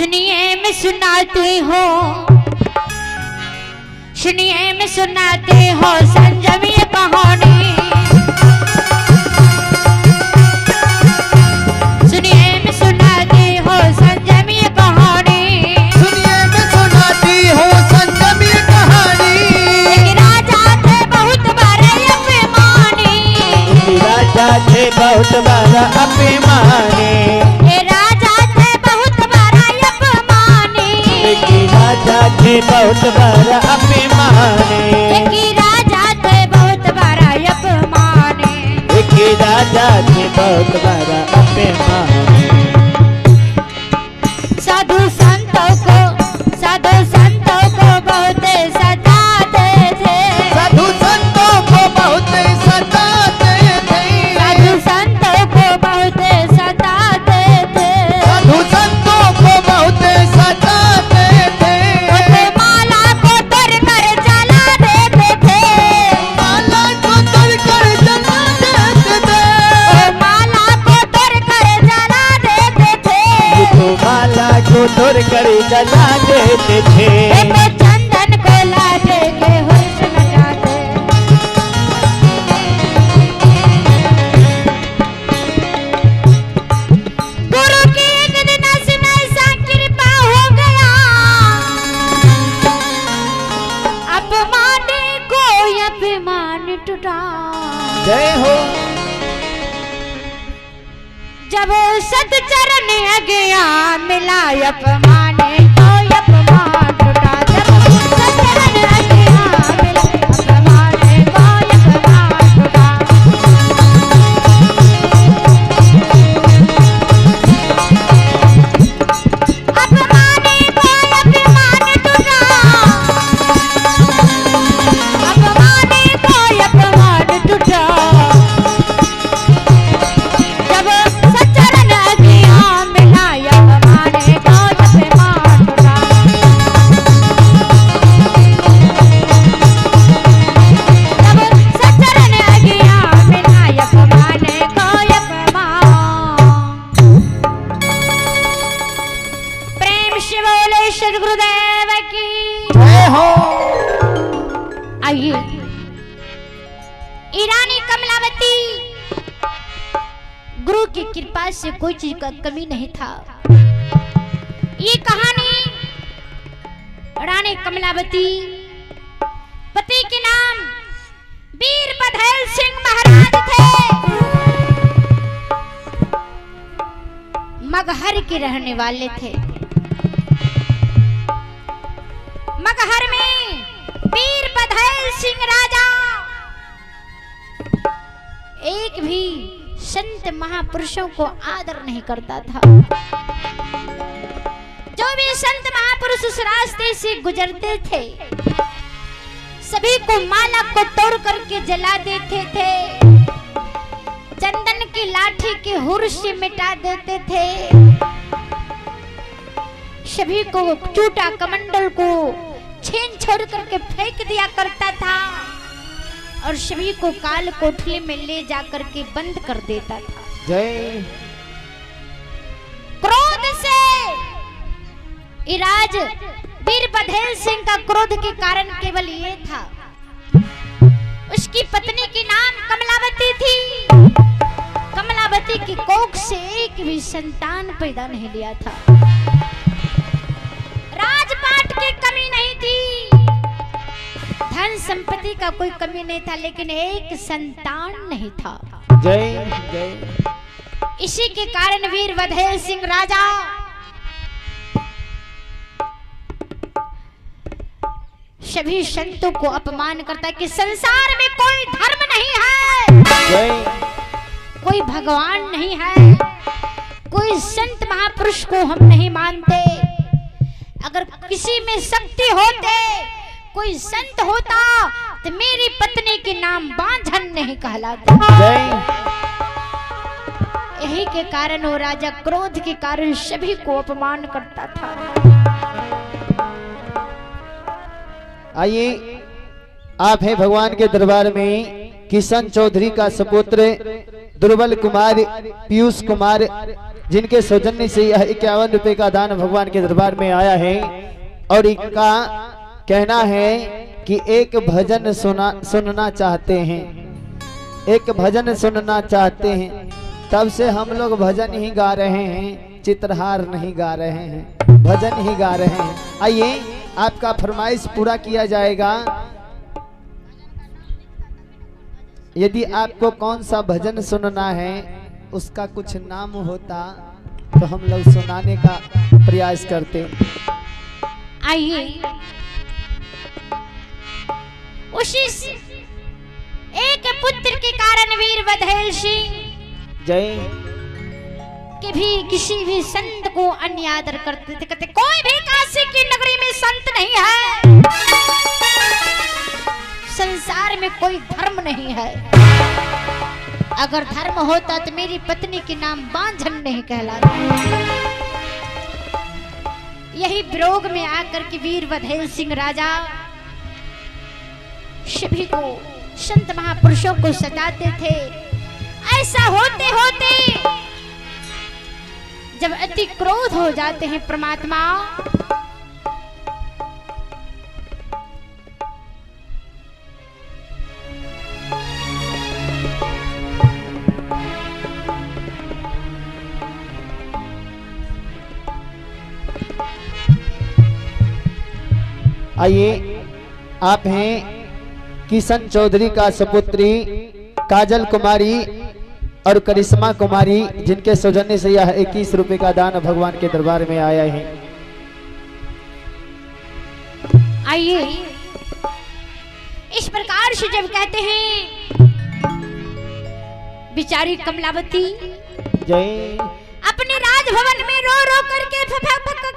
सुनिए मैं सुनाती हूँ, सुनिए मैं सुनाती हूँ संजमी कहानी। सुनिए मैं सुनाती हूँ संजमी कहानी। सुनिए मैं सुनाती हूँ संजमी कहानी। एक राजा थे बहुत बड़े अभिमानी। राजा थे बहुत बड़ा अभिमानी। राजा थे बहुत बड़ा अभिमानी। एक राजा थे बहुत बड़ा अभिमानी। एक राजा थे बहुत बड़ा अभिमानी। साधु संतों को बहुत सताते थे। साधु संतों को बहुत सताते थे। साधु संतों को बहुत सताते थे। साधु संतों को बहुत सताते थे। माला को तोड़ कर जला देते थे। माला को तोड़ कर जला देते थे। माला को तोड़ कर जला देते थे। तो माला को तोड़ कर जला देते थे। चंदन को लादे के होश न जाते। गुरु की एक दिन ऐसा कृपा हो गया, अपमाने को अपमान टूटा। जय हो। जब सतचरण गया मिला अपमाने को अपमान टूटा। जब सतचरण गया मिला अपमाने को अपमान टूटा। अपमाने को अपमान टूटा। अपमाने को अपमान टूटा। जब सचरण गया मिला अपमाने को अपमान टूटा। जब सचरण गया मिला अपमाने को अपमान। प्रेम से बोले श्री गुरुदेव की जय हो। आइए, ईरानी कमलावती, गुरु की कृपा से कोई चीज का कमी नहीं था। ये कहानी रानी कमलावती, पति के नाम वीर बधेल सिंह महाराज थे। मगहर के रहने वाले थे। मगहर में वीर बधेल सिंह राजा एक भी संत महापुरुषों को आदर नहीं करता था। जो भी संत महापुरुष उस रास्ते से गुजरते थे सभी को माला को तोड़ करके जला देते थे। चंदन की लाठी के हुर से मिटा देते थे। सभी को चूटा कमंडल को छीन छोड़ करके फेंक दिया करता था और सभी को काल कोठरी में ले जाकर के बंद कर देता था। जय। क्रोध से इराज वीर बधेल सिंह का क्रोध के कारण केवल ये था, उसकी पत्नी की नाम कमलावती थी। कमलावती की कोख से एक भी संतान पैदा नहीं लिया था। राजपाट की कमी नहीं थी, धन संपत्ति का कोई कमी नहीं था, लेकिन एक संतान नहीं था। जय जय। इसी के कारण वीर बधेल सिंह राजा सभी संतों को अपमान करता है कि संसार में कोई धर्म नहीं है। जय। कोई भगवान नहीं है, कोई संत महापुरुष को हम नहीं मानते। अगर किसी में शक्ति होते, कोई संत होता तो मेरी पत्नी के नाम बांझन नहीं कहलाता। यही के कारण वो राजा क्रोध के कारण सभी को अपमान करता था। आइए, आप हैं भगवान के दरबार में किशन चौधरी का सपुत्र दुर्बल कुमार, पीयूष कुमार, जिनके सौजन्य से यह 51 रुपए का दान भगवान के दरबार में आया है। और इनका कहना है कि एक भजन सुनना चाहते हैं, एक भजन सुनना चाहते हैं। तब से हम लोग भजन ही गा रहे हैं, चित्रहार नहीं गा रहे हैं, भजन ही गा रहे हैं। आइए आपका फरमाइश पूरा किया जाएगा। यदि आपको कौन सा भजन सुनना है, उसका कुछ नाम होता तो हम लोग सुनाने का प्रयास करते। आइए उसी एक पुत्र के कारण वीर बधेल सिंह जय के भी किसी भी संत को अनादर करते थे। कहते कोई भी काशी की नगरी में संत नहीं है, संसार में कोई धर्म नहीं है। अगर धर्म होता तो मेरी पत्नी के नाम बांझन नहीं कहलाता। यही विरोग में आकर के वीर बधेल सिंह राजा सभी को संत महापुरुषों को सताते थे। ऐसा होते होते जब अति क्रोध हो जाते हैं परमात्मा, आइए आप हैं किशन चौधरी का सुपुत्री काजल कुमारी और करिश्मा कुमारी, जिनके सौजन्य से यह 21 रुपए का दान भगवान के दरबार में आया है। आइए इस प्रकार से जब कहते हैं बिचारी कमलावती जय अपने राजभवन में रो रो करके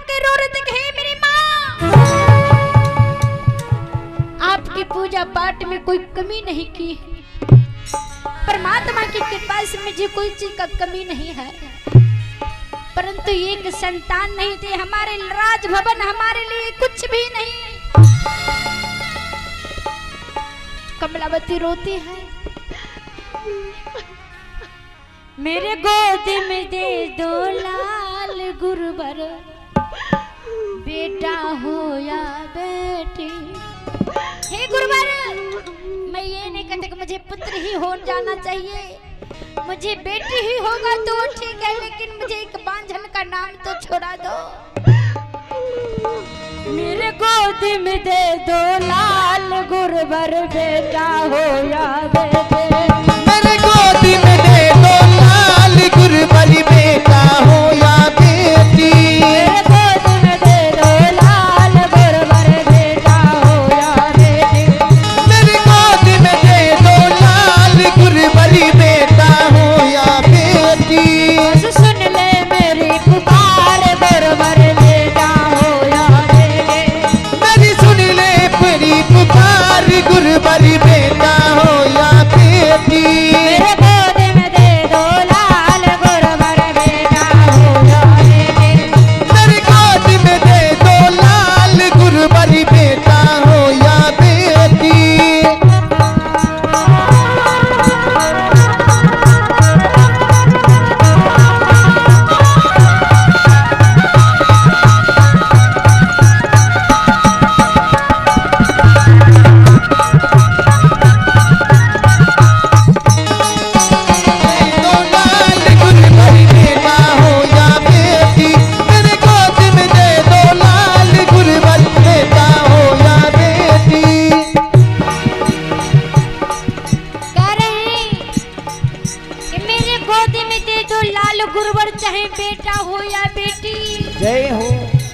के रो रही थी, हे मेरी माँ, आपकी पूजा पाठ में कोई कमी नहीं की, परमात्मा की कृपा से मुझे कोई चीज का कमी नहीं है, परंतु एक संतान नहीं थे, हमारे राजभवन हमारे लिए कुछ भी नहीं। कमलावती रोती है, मेरे गोद में दे दो लाल गुरुवर, बेटा हो या बेटी। हे गुरुवर, मैं ये नहीं कहते कि मुझे पुत्र ही हो जाना चाहिए, मुझे बेटी ही होगा तो ठीक है, लेकिन मुझे एक बांझन का नाम तो छोड़ा दो। मेरे गोद में दे दो लाल गुरुवर, बेटा हो या बेटे। मेरे गोद में दे दो लाल गुरुवर, बेटा हो या बेटी। मेरे गोद में दे दो लाल गुरुवर, बेटा हो या बेटी। मेरे गोद में दे दो लाल गुरुवर, बेटा हो या बेटी। बस सुन ले मेरी पुकार, गुरुवर बेटा हो या बेटी। मेरी सुन ले मेरी पुकार, गुरुवर बेटा हो या बेटी। मेरे गोद में दे दो लाल गुरुवर, बेटा हो या बेटी। मेरे गोद में दे दो लाल गुरुवर, बेटा हो या बेटी। जय हो।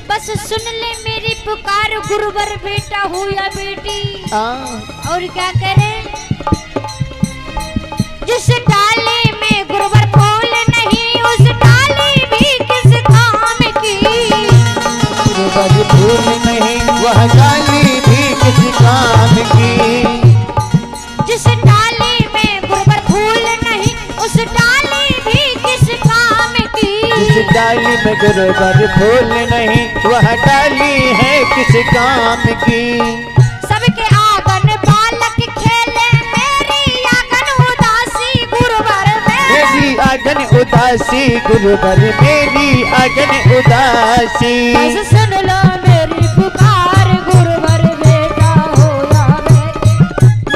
बस सुन ले मेरी पुकार, गुरुवर बेटा हो या बेटी। और क्या करें, जिस डाली में गुरुवर फूल नहीं, उस डाली भी किस काम की। गुरुवर फूल नहीं, वह डाली भी किस काम की। जिस डाली में गुरुवर फूल नहीं, उस डाली भी किस काम की। जिस डाली में गुरुवर फूल नहीं, वह डाली है किस काम की। सबके आंगन बालक खेले, मेरी आंगन उदासी गुरुवर मेरी आंगन उदासी गुरुवर मेरी अगन उदासी। बस सुन लो मेरी पुकार गुरुवर बेटा हो या बेटी।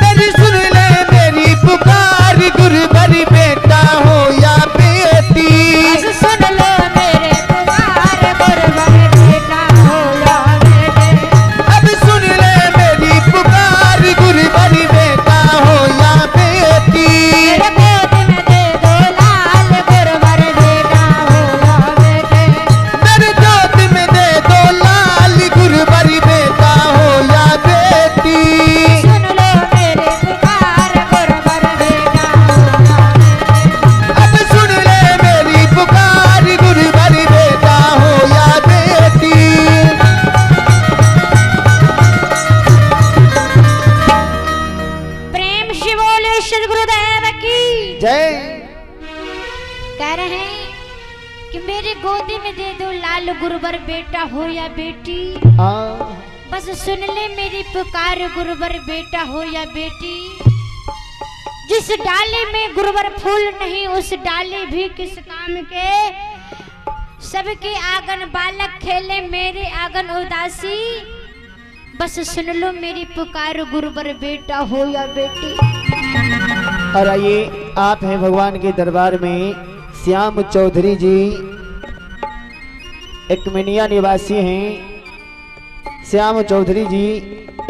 मेरी सुन ले मेरी पुकार गुरुवर बेटा हो या बेटी। बस सुन लो मेरे पुकार गुरुवर बेटा हो या बेटी। अब सुन ले मेरी पुकार गुरुवर बेटा हो या बेटी। मेरे गोद में दे दो लाल गुरुवर बेटा हो या बेटी। मेरे गोद में दे दो लाल गुरुवर बेटा हो या बेटी। सुन लो मेरे पुकार गुरुवर बेटा हो या बेटी। अब सुन ले मेरी पुकार गुरुवर बेटा हो या बेटी। प्रेम से बोले सद्गुरुदेव की जय। कह रहे हैं कि मेरे गोदी में दे दो लाल गुरुवर बेटा हो या बेटी। आ बस सुन ले मेरी पुकार गुरुवर बेटा हो या बेटी। जिस डाली में गुरुवर फूल नहीं उस डाली भी किस काम के। सबके आंगन बालक खेले मेरे आंगन उदासी। बस सुन लो मेरी पुकार गुरुवर बेटा हो या बेटी। और आइए आप हैं भगवान के दरबार में श्याम चौधरी जी एक मिनिया निवासी हैं। श्याम चौधरी जी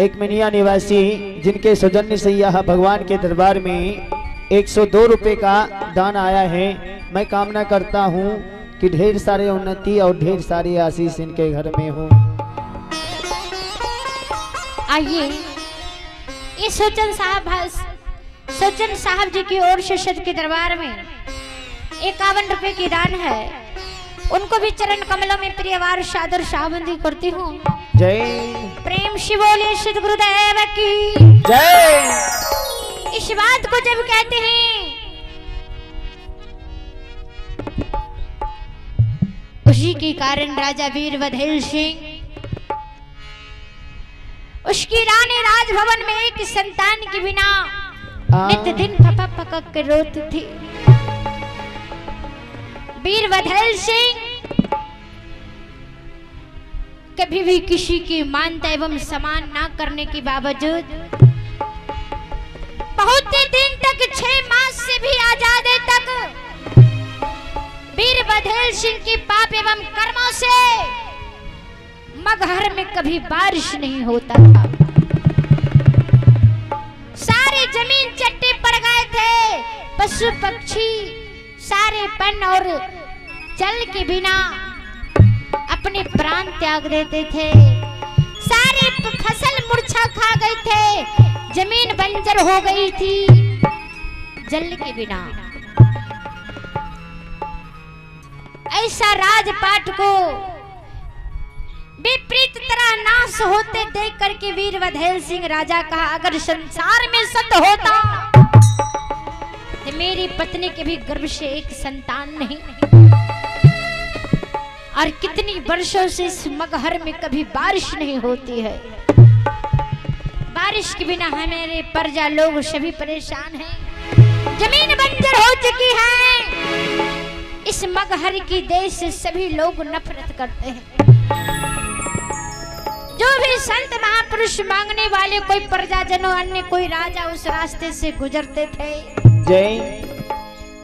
एक मिनिया निवासी जिनके सौजन्य से यह भगवान के दरबार में 102 रुपये का दान आया है। मैं कामना करता हूँ कि ढेर सारे उन्नति और ढेर सारी आशीष इनके घर में हो। आइए ये सज्जन साहब जी की ओर से सद के दरबार में 51 रुपए की दान है। उनको भी चरण कमलों में प्रियवार सादर शाबंदी करती हूँ। जय। प्रेम से बोले सद्गुरुदेव की जय। इस बात को जब कहते हैं उसी के कारण राजा वीरभद्र सिंह उसकी रानी राजभवन में एक संतान के बिना नित्य दिन फपक फपक कर रोती थी। वीरभद्र सिंह कभी भी किसी की मानता एवं सम्मान ना करने के बावजूद बहुत ही दिन तक 6 मास से भी आजादी तक वीरभद्र सिंह की पाप एवं कर्मों से मगहर में कभी बारिश नहीं होता था। सारे जमीन चट्टे पड़ गए थे। पशु पक्षी सारे पन और जल के बिना अपने प्राण त्याग देते थे। सारे फसल मूर्छा खा गए थे। जमीन बंजर हो गई थी जल के बिना। ऐसा राजपाट को विपरीत तरह नाश होते देख करके वीरभद्र सिंह राजा कहा अगर संसार में सत्य होता तो मेरी पत्नी के भी गर्भ से एक संतान नहीं। और कितनी वर्षों से इस मगहर में कभी बारिश नहीं होती है। बारिश के बिना हमारे प्रजा लोग सभी परेशान हैं। जमीन बंजर हो चुकी है। इस मगहर की देश से सभी लोग नफरत करते हैं। जो भी संत महापुरुष मांगने वाले कोई प्रजाजनों अन्य कोई राजा उस रास्ते से गुजरते थे। जय।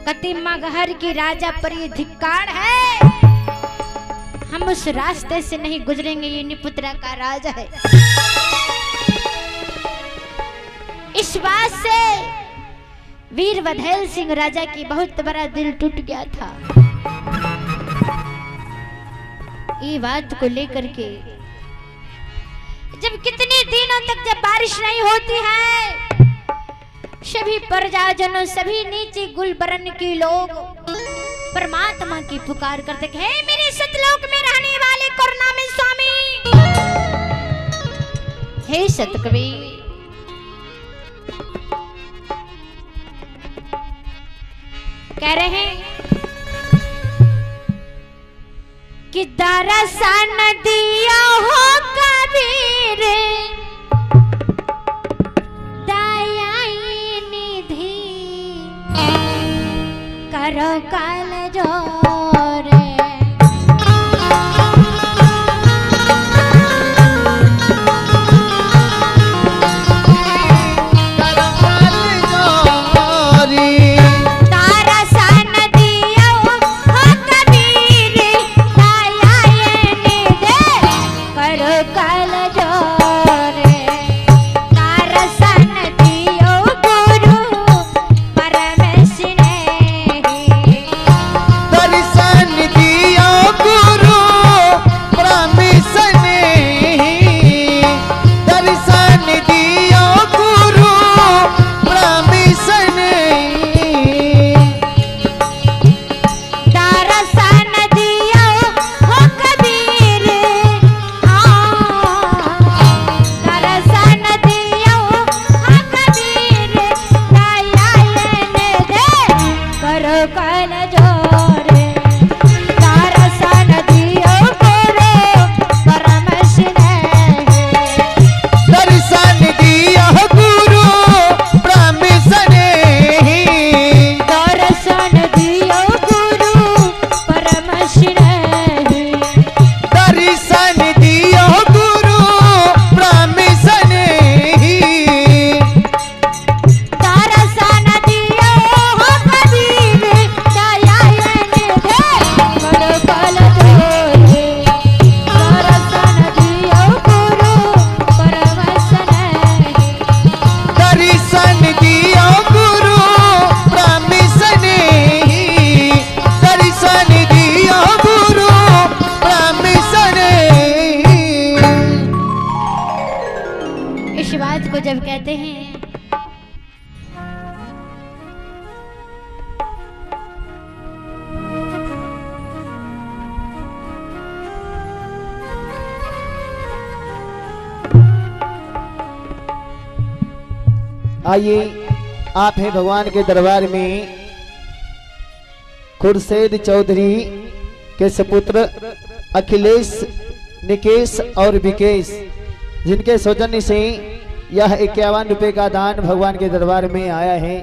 कति मगहर की राजा पर ये धिक्कार है। हम उस रास्ते से नहीं गुजरेंगे। ये निपुत्रा का राजा है। इस बात से वीरभद्र सिंह राजा की बहुत बड़ा दिल टूट गया था। ये बात को लेकर के जब कितने दिनों तक जब बारिश नहीं होती है सभी प्रजाजनों सभी नीचे गुलबरन के लोग परमात्मा की पुकार करते हैं। हे मेरे सतलोक में रहने वाले करुणामय स्वामी, हे सतकबीर, कह रहे हैं कि दरसन दिया हो कबीर दयाई निधि करो काल दर्शन दियो गुरु परमिशन ही दर्शन दियो हो कबीर दयायन दे पल पल धोए दर्शन दियो गुरु परवसन दर्शन दियो गुरु परमिशन ही दर्शन दियो गुरु परमिशन ही। इस बात को जब कहते हैं आइए आप हैं भगवान के दरबार में खुर्शेद चौधरी के सपुत्र अखिलेश, निकेश और विकेश, जिनके सौजन्य से यह 51 रुपए का दान भगवान के दरबार में आया है।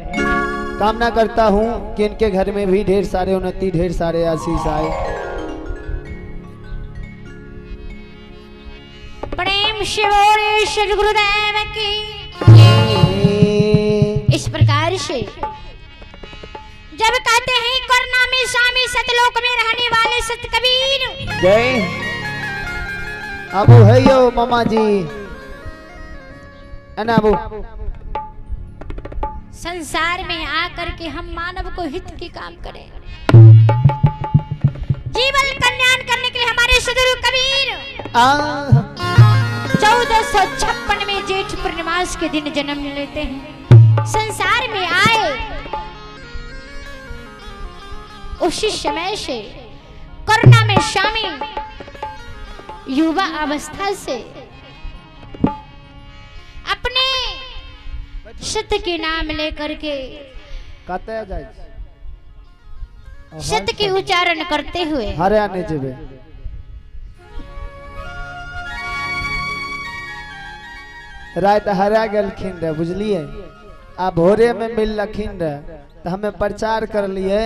कामना करता हूं कि इनके घर में भी ढेर सारे उन्नति, ढेर सारे आशीष आए। प्रेम शिवोरे श्री गुरुदेव की। इस प्रकार से जब कहते हैं करना में स्वामी सतलोक में रहने वाले सत कबीर जय अबू है यो मामा जी अना अबू संसार में आकर के हम मानव को हित के काम करें, जीवन कल्याण करने के लिए हमारे सदगुरु कबीर 1456 में जेठ पूर्णिमास के दिन जन्म लेते हैं। संसार में आए उसी समय से करुणा में शामिल युवा अवस्था से अपने सत्य के नाम लेकर के सत्य के उच्चारण करते हुए हरियाणा जेबे रात हरा गलखिन रे बुझलिए आ भोरे में मिल लखिन रे तो हमें प्रचार कर लिए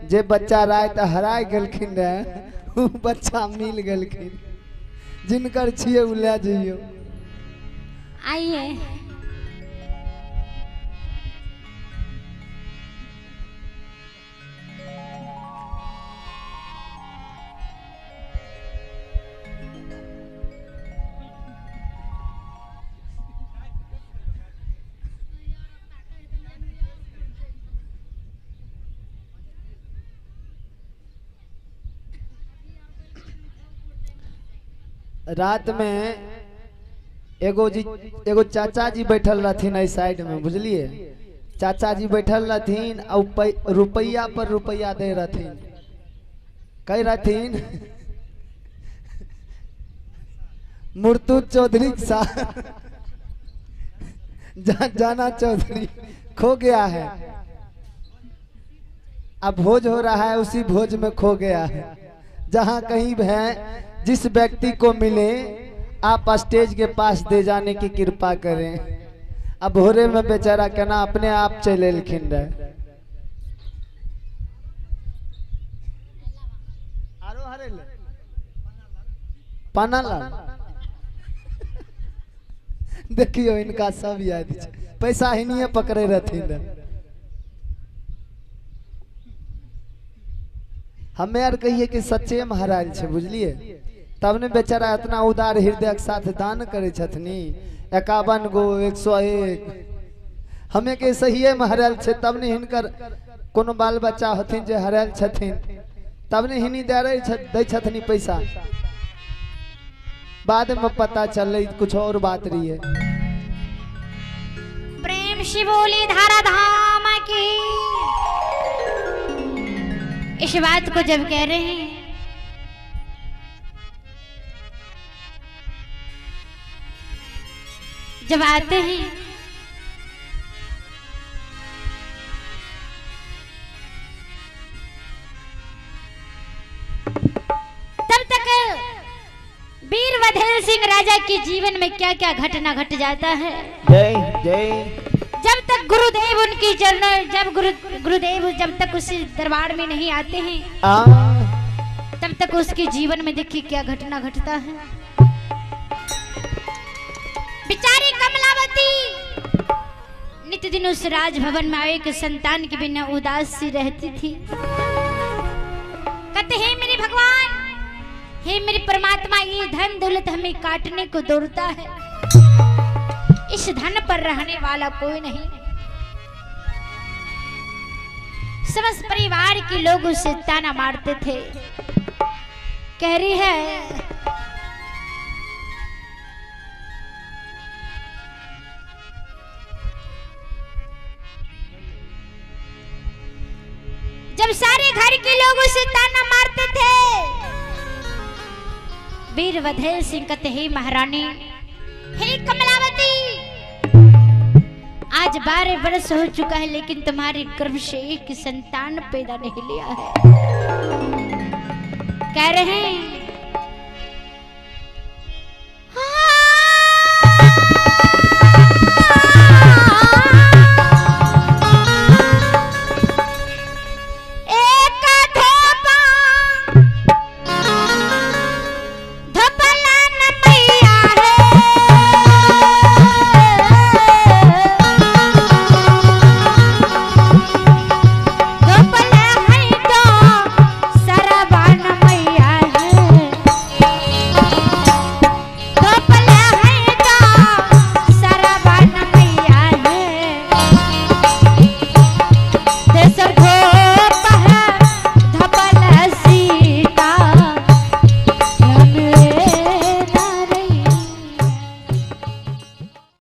जे बच्चा रात हरा गलखिन रे उ बच्चा मिल गलखिन जिनकर छिए उ ले जइयो। आइए रात में एगो चाचा जी बैठल रहथिन इस साइड में बुझलिए। चाचा जी बैठल रहथिन और रुपया पर रुपया दे रहथिन, कह रहथिन मुर्तु चौधरी साहब जाना चौधरी खो गया है, अब भोज हो रहा है उसी भोज में खो गया है। जहां कहीं है जिस व्यक्ति को मिले आप स्टेज के पास दे जाने की कृपा करें। अब भोरे में बेचारा कहना अपने आप चले लखिन रहे। पानालाल देखियो इनका सब याद है, पैसा ही नहीं पकड़े रहथिन। हमें यार कहिए कि सच्चे महाराज छे बुझलिए, तब ने बेचारा इतना उदार हृदय के साथ दान करे छथनी 51 गो 101। हमें के सही महाराज छे तब ने हिनकर कोनो बाल बच्चा हथिन जे हराल छथिन तब ने हिनी दे छथनी पैसा। बाद में पता चल कुछ और बात रही है। प्रेम शिवोली धारा धाम की इस बात को जब कह रहे हैं जब आते हैं तब तक वीरभद्र सिंह राजा के जीवन में क्या क्या घटना घट जाता है। जय जय। जब तक गुरुदेव उनकी गुरुदेव जब तक उस दरबार में नहीं आते हैं तब तब तक उसके जीवन में देखिए क्या घटना घटता है। बेचारी कमलावती नित्य दिन उस राजभवन में आए के संतान के बिना उदास सी रहती थी। कहते हे मेरे भगवान, हे मेरे परमात्मा, ये धन दौलत हमें काटने को दौड़ता है, इस धन पर रहने वाला कोई नहीं। समस्त परिवार के लोग उसे ताना मारते थे। कह रही है जब सारे घर के लोग उसे ताना मारते थे, वीरभद्र सिंह कहते हे महारानी, हे कमलावती, आज 12 वर्ष हो चुका है लेकिन तुम्हारे गर्भ से एक संतान पैदा नहीं लिया है। कह रहे हैं